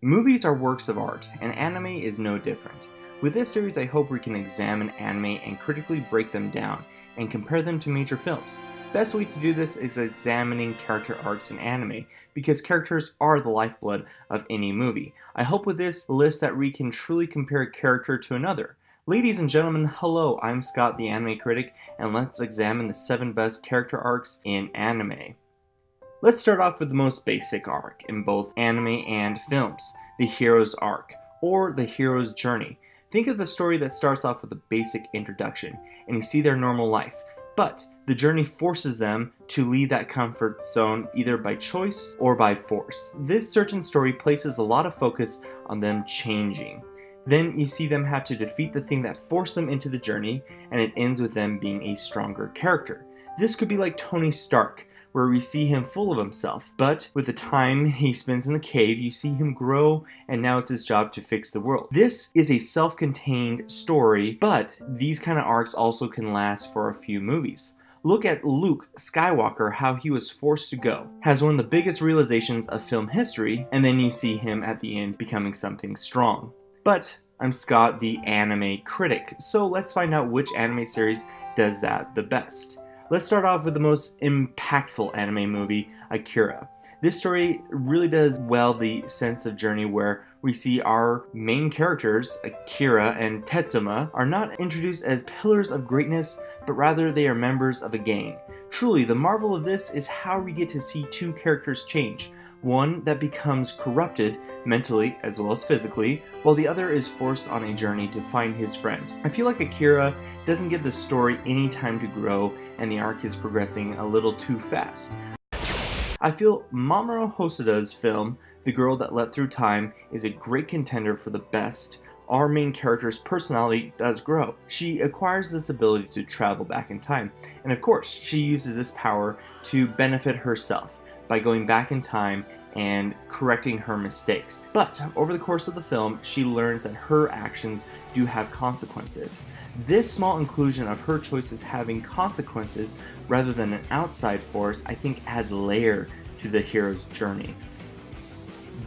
Movies are works of art, and anime is no different. With this series, I hope we can examine anime and critically break them down and compare them to major films. Best way to do this is examining character arcs in anime, because characters are the lifeblood of any movie. I hope with this list that we can truly compare a character to another. Ladies and gentlemen, hello, I'm Scott the Anime Critic, and let's examine the 7 best character arcs in anime. Let's start off with the most basic arc in both anime and films, the hero's arc, or the hero's journey. Think of the story that starts off with a basic introduction, and you see their normal life, but the journey forces them to leave that comfort zone either by choice or by force. This certain story places a lot of focus on them changing. Then you see them have to defeat the thing that forced them into the journey, and it ends with them being a stronger character. This could be like Tony Stark, where we see him full of himself, but with the time he spends in the cave, you see him grow, and now it's his job to fix the world. This is a self-contained story, but these kind of arcs also can last for a few movies. Look at Luke Skywalker, how he was forced to go, has one of the biggest realizations of film history, and then you see him at the end becoming something strong. But I'm Scott, the Anime Critic, so let's find out which anime series does that the best. Let's start off with the most impactful anime movie, Akira. This story really does well the sense of journey where we see our main characters, Akira and Tetsuma, are not introduced as pillars of greatness, but rather they are members of a gang. Truly, the marvel of this is how we get to see two characters change. One that becomes corrupted mentally as well as physically, while the other is forced on a journey to find his friend. I feel like Akira doesn't give the story any time to grow, and the arc is progressing a little too fast. I feel Mamoru Hosoda's film, The Girl That Leapt Through Time, is a great contender for the best. Our main character's personality does grow. She acquires this ability to travel back in time, and of course, she uses this power to benefit herself by going back in time and correcting her mistakes. But over the course of the film, she learns that her actions do have consequences. This small inclusion of her choices having consequences rather than an outside force, I think adds layer to the hero's journey.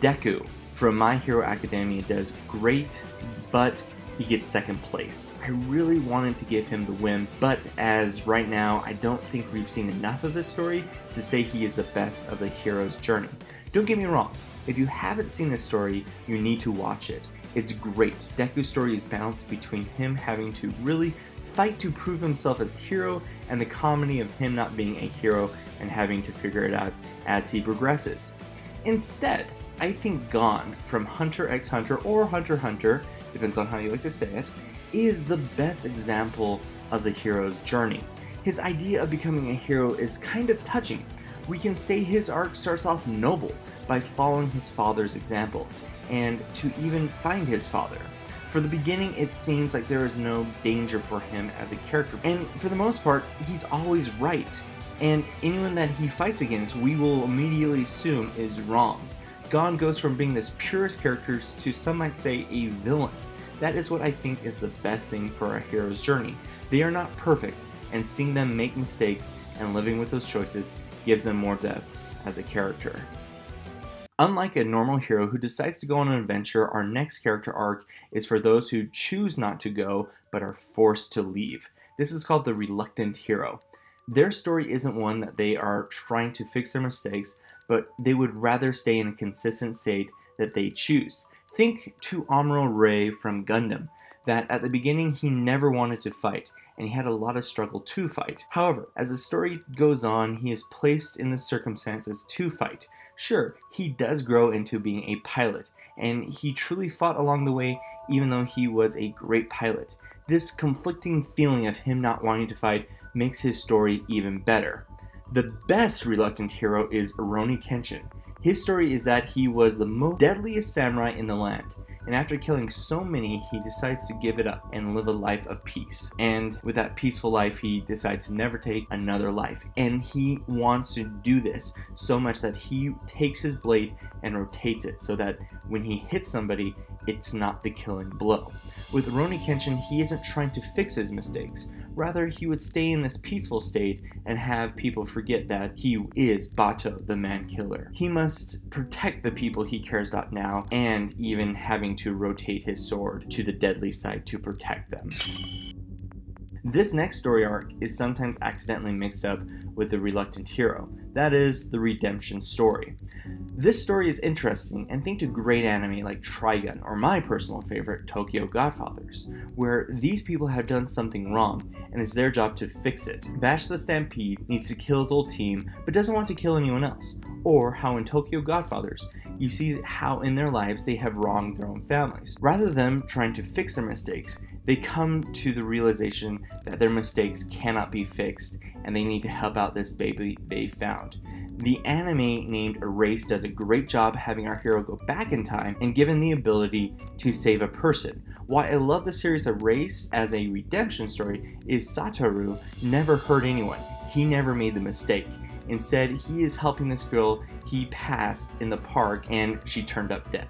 Deku from My Hero Academia does great, but he gets second place. I really wanted to give him the win, but as right now, I don't think we've seen enough of this story to say he is the best of the hero's journey. Don't get me wrong, if you haven't seen this story, you need to watch it. It's great. Deku's story is balanced between him having to really fight to prove himself as a hero and the comedy of him not being a hero and having to figure it out as he progresses. Instead, I think Gon from Hunter x Hunter or Hunter x Hunter, depends on how you like to say it, is the best example of the hero's journey. His idea of becoming a hero is kind of touching. We can say his arc starts off noble by following his father's example, and to even find his father. For the beginning, it seems like there is no danger for him as a character, and for the most part, he's always right, and anyone that he fights against, we will immediately assume is wrong. Gon goes from being this purest character to some might say a villain. That is what I think is the best thing for a hero's journey. They are not perfect, and seeing them make mistakes and living with those choices gives them more depth as a character. Unlike a normal hero who decides to go on an adventure, our next character arc is for those who choose not to go but are forced to leave. This is called the reluctant hero. Their story isn't one that they are trying to fix their mistakes, but they would rather stay in a consistent state that they choose. Think to Amuro Ray from Gundam, that at the beginning he never wanted to fight, and he had a lot of struggle to fight. However, as the story goes on, he is placed in the circumstances to fight. Sure, he does grow into being a pilot, and he truly fought along the way even though he was a great pilot. This conflicting feeling of him not wanting to fight makes his story even better. The best reluctant hero is Rurouni Kenshin. His story is that he was the most deadliest samurai in the land, and after killing so many, he decides to give it up and live a life of peace. And with that peaceful life, he decides to never take another life. And he wants to do this so much that he takes his blade and rotates it so that when he hits somebody, it's not the killing blow. With Rurouni Kenshin, he isn't trying to fix his mistakes. Rather, he would stay in this peaceful state and have people forget that he is Bato, the man killer. He must protect the people he cares about now, and even having to rotate his sword to the deadly side to protect them. This next story arc is sometimes accidentally mixed up with the reluctant hero. That is the redemption story. This story is interesting, and think to great anime like Trigun, or my personal favorite, Tokyo Godfathers, where these people have done something wrong, and it's their job to fix it. Vash the Stampede needs to kill his old team, but doesn't want to kill anyone else. Or how in Tokyo Godfathers, you see how in their lives they have wronged their own families. Rather than them trying to fix their mistakes, they come to the realization that their mistakes cannot be fixed and they need to help out this baby they found. The anime named Erased does a great job having our hero go back in time and given the ability to save a person. Why I love the series Erased as a redemption story is Satoru never hurt anyone. He never made the mistake. Instead, he is helping this girl he passed in the park and she turned up dead.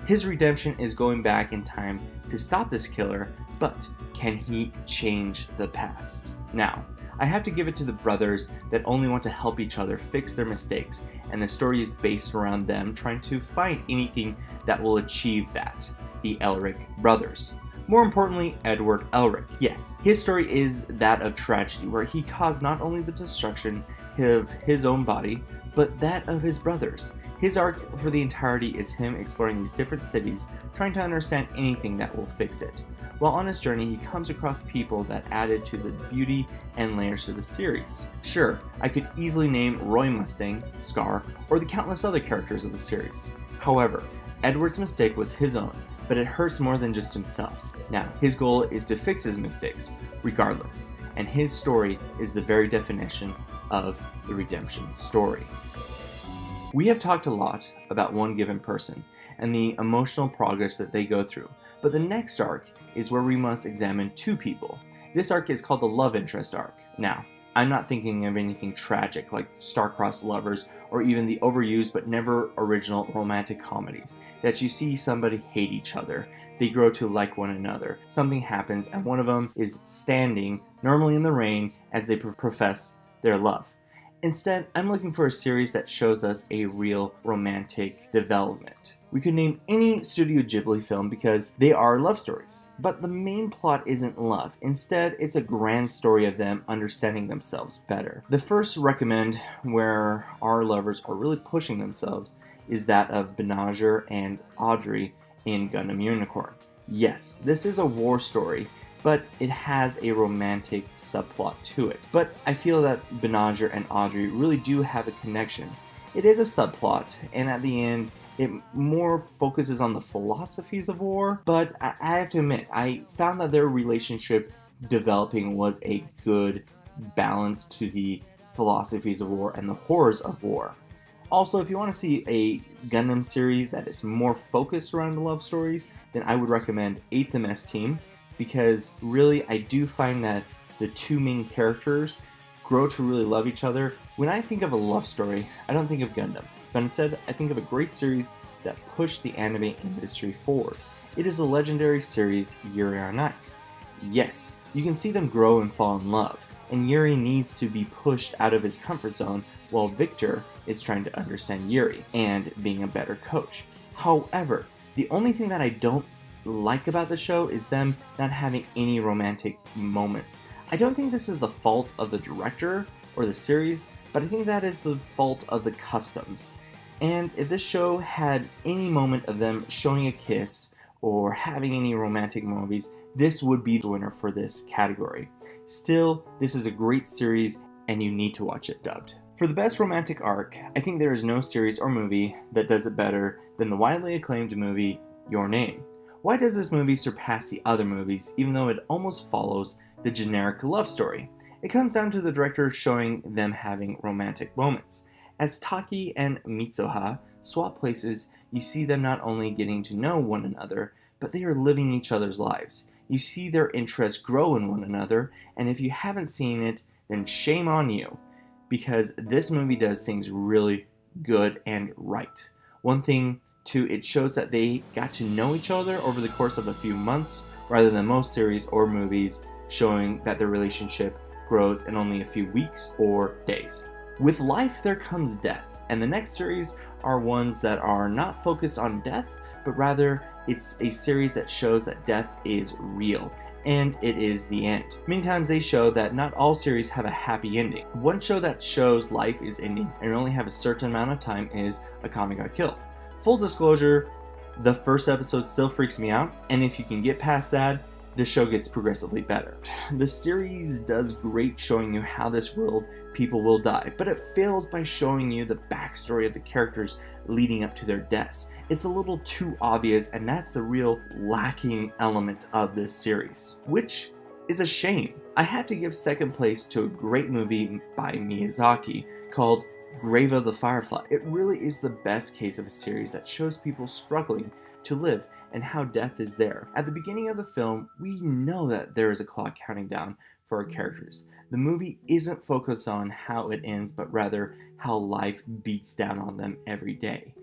His redemption is going back in time to stop this killer, but can he change the past? Now, I have to give it to the brothers that only want to help each other fix their mistakes, and the story is based around them trying to find anything that will achieve that. The Elric brothers. More importantly, Edward Elric. Yes, his story is that of tragedy, where he caused not only the destruction of his own body, but that of his brothers. His arc for the entirety is him exploring these different cities, trying to understand anything that will fix it. While on his journey, he comes across people that added to the beauty and layers to the series. Sure, I could easily name Roy Mustang, Scar, or the countless other characters of the series. However, Edward's mistake was his own, but it hurts more than just himself. Now, his goal is to fix his mistakes, regardless, and his story is the very definition of the redemption story. We have talked a lot about one given person and the emotional progress that they go through, but the next arc is where we must examine two people. This arc is called the love interest arc. Now, I'm not thinking of anything tragic like star-crossed lovers or even the overused but never original romantic comedies that you see somebody hate each other, they grow to like one another, something happens and one of them is standing, normally in the rain, as they profess their love. Instead, I'm looking for a series that shows us a real romantic development. We could name any Studio Ghibli film because they are love stories. But the main plot isn't love. Instead, it's a grand story of them understanding themselves better. The first recommend where our lovers are really pushing themselves is that of Banagher and Audrey in Gundam Unicorn. Yes, this is a war story, but it has a romantic subplot to it. But I feel that Banagher and Audrey really do have a connection. It is a subplot, and at the end, it more focuses on the philosophies of war, but I have to admit, I found that their relationship developing was a good balance to the philosophies of war and the horrors of war. Also, if you want to see a Gundam series that is more focused around the love stories, then I would recommend 8th MS Team, because really I do find that the two main characters grow to really love each other. When I think of a love story, I don't think of Gundam, but instead I think of a great series that pushed the anime industry forward. It is the legendary series Yuri on Ice. Yes, you can see them grow and fall in love, and Yuri needs to be pushed out of his comfort zone while Victor is trying to understand Yuri and being a better coach. However, the only thing that I don't like about the show is them not having any romantic moments. I don't think this is the fault of the director or the series, but I think that is the fault of the customs. And if this show had any moment of them showing a kiss or having any romantic movies, this would be the winner for this category. Still, this is a great series and you need to watch it dubbed. For the best romantic arc, I think there is no series or movie that does it better than the widely acclaimed movie Your Name. Why does this movie surpass the other movies even though it almost follows the generic love story? It comes down to the director showing them having romantic moments. As Taki and Mitsuha swap places, you see them not only getting to know one another, but they are living each other's lives. You see their interests grow in one another, and if you haven't seen it, then shame on you, because this movie does things really good and right. One thing too, it shows that they got to know each other over the course of a few months, rather than most series or movies showing that their relationship grows in only a few weeks or days. With life, there comes death, and the next series are ones that are not focused on death, but rather it's a series that shows that death is real, and it is the end. Many times they show that not all series have a happy ending. One show that shows life is ending and only have a certain amount of time is Akame ga Kill. Full disclosure, the first episode still freaks me out, and if you can get past that, the show gets progressively better. The series does great showing you how this world people will die, but it fails by showing you the backstory of the characters leading up to their deaths. It's a little too obvious, and that's the real lacking element of this series, which is a shame. I have to give second place to a great movie by Miyazaki called Grave of the Firefly. It really is the best case of a series that shows people struggling to live and how death is there. At the beginning of the film, we know that there is a clock counting down for our characters. The movie isn't focused on how it ends, but rather how life beats down on them every day.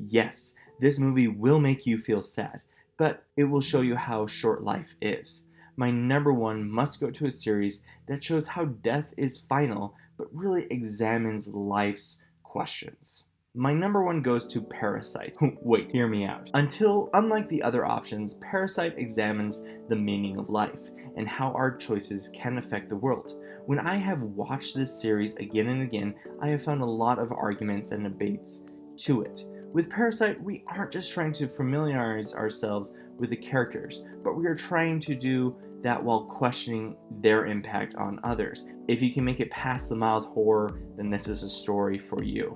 Yes, this movie will make you feel sad, but it will show you how short life is. My number one must go to a series that shows how death is final, but really examines life's questions. My number one goes to Parasite. Wait, hear me out. Unlike the other options, Parasite examines the meaning of life and how our choices can affect the world. When I have watched this series again and again, I have found a lot of arguments and debates to it. With Parasite, we aren't just trying to familiarize ourselves with the characters, but we are trying to do that while questioning their impact on others. If you can make it past the mild horror, then this is a story for you.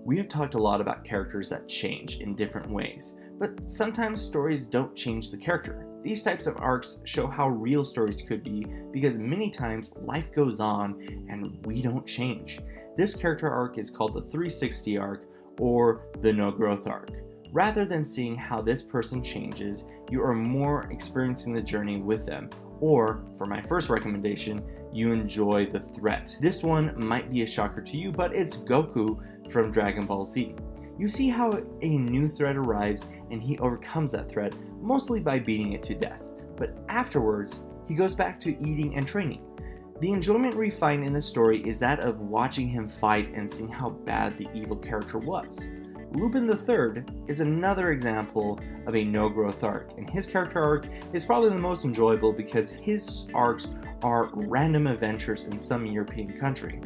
We have talked a lot about characters that change in different ways, but sometimes stories don't change the character. These types of arcs show how real stories could be because many times life goes on and we don't change. This character arc is called the 360 arc or the no growth arc. Rather than seeing how this person changes, you are more experiencing the journey with them. Or, for my first recommendation, you enjoy the threat. This one might be a shocker to you, but it's Goku from Dragon Ball Z. You see how a new threat arrives and he overcomes that threat, mostly by beating it to death. But afterwards, he goes back to eating and training. The enjoyment we find in the story is that of watching him fight and seeing how bad the evil character was. Lupin III is another example of a no-growth arc, and his character arc is probably the most enjoyable because his arcs are random adventures in some European country.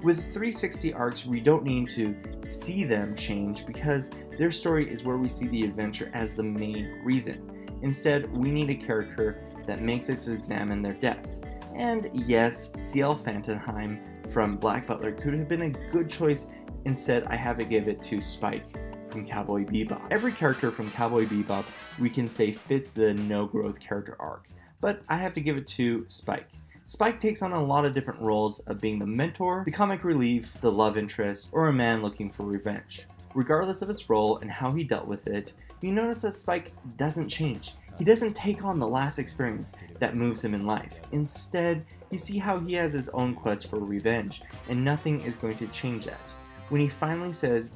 With 360 arcs, we don't need to see them change because their story is where we see the adventure as the main reason. Instead, we need a character that makes us examine their depth. And yes, CL Phantomheim from Black Butler could have been a good choice. Instead, I have to give it to Spike from Cowboy Bebop. Every character from Cowboy Bebop we can say fits the no-growth character arc, but I have to give it to Spike. Spike takes on a lot of different roles of being the mentor, the comic relief, the love interest, or a man looking for revenge. Regardless of his role and how he dealt with it, you notice that Spike doesn't change. He doesn't take on the last experience that moves him in life. Instead, you see how he has his own quest for revenge, and nothing is going to change that. When he finally says,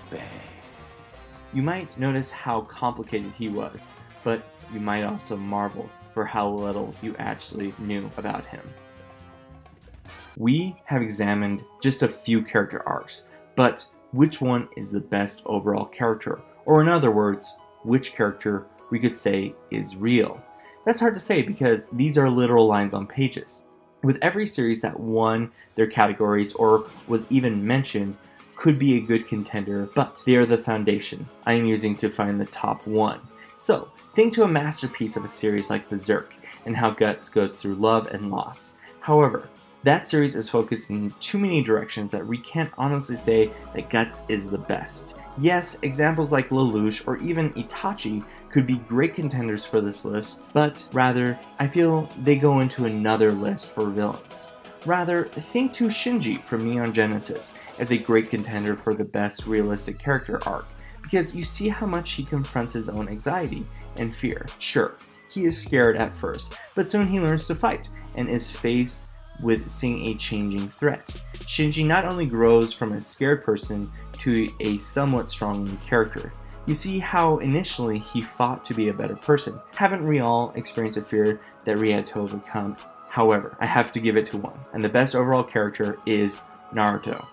"Bang," you might notice how complicated he was, but you might also marvel for how little you actually knew about him. We have examined just a few character arcs, but which one is the best overall character? Or in other words, which character we could say is real? That's hard to say because these are literal lines on pages. With every series that won their categories or was even mentioned could be a good contender, but they are the foundation I am using to find the top one. So, think to a masterpiece of a series like Berserk and how Guts goes through love and loss. However, that series is focused in too many directions that we can't honestly say that Guts is the best. Yes, examples like Lelouch or even Itachi could be great contenders for this list, but rather, I feel they go into another list for villains. Rather, think to Shinji from Neon Genesis as a great contender for the best realistic character arc, because you see how much he confronts his own anxiety and fear. Sure, he is scared at first, but soon he learns to fight and is faced with seeing a changing threat. Shinji not only grows from a scared person to a somewhat strong character. You see how initially he fought to be a better person. Haven't we all experienced a fear that we had to overcome? However, I have to give it to one, and the best overall character is Naruto.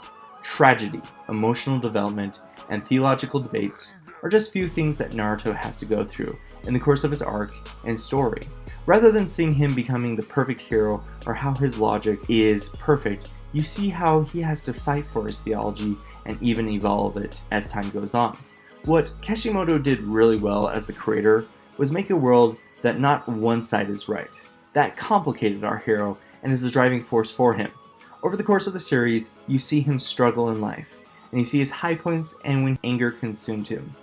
Tragedy, emotional development, and theological debates are just few things that Naruto has to go through in the course of his arc and story. Rather than seeing him becoming the perfect hero or how his logic is perfect, you see how he has to fight for his theology and even evolve it as time goes on. What Kishimoto did really well as the creator was make a world that not one side is right. That complicated our hero and is the driving force for him. Over the course of the series, you see him struggle in life, and you see his high points and when anger consumed him.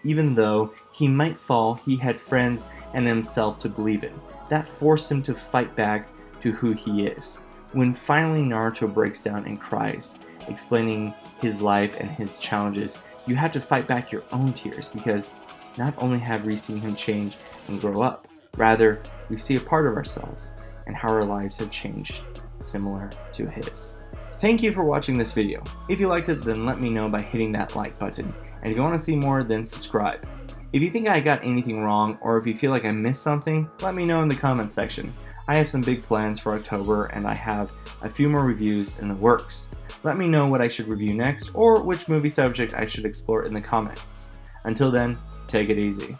Even though he might fall, he had friends and himself to believe in. That forced him to fight back to who he is. When finally Naruto breaks down and cries, explaining his life and his challenges, you have to fight back your own tears because not only have we seen him change and grow up, rather we see a part of ourselves and how our lives have changed similar to his. Thank you for watching this video. If you liked it, then let me know by hitting that like button. And if you want to see more, then subscribe. If you think I got anything wrong, or if you feel like I missed something, let me know in the comments section. I have some big plans for October, and I have a few more reviews in the works. Let me know what I should review next, or which movie subject I should explore in the comments. Until then, take it easy.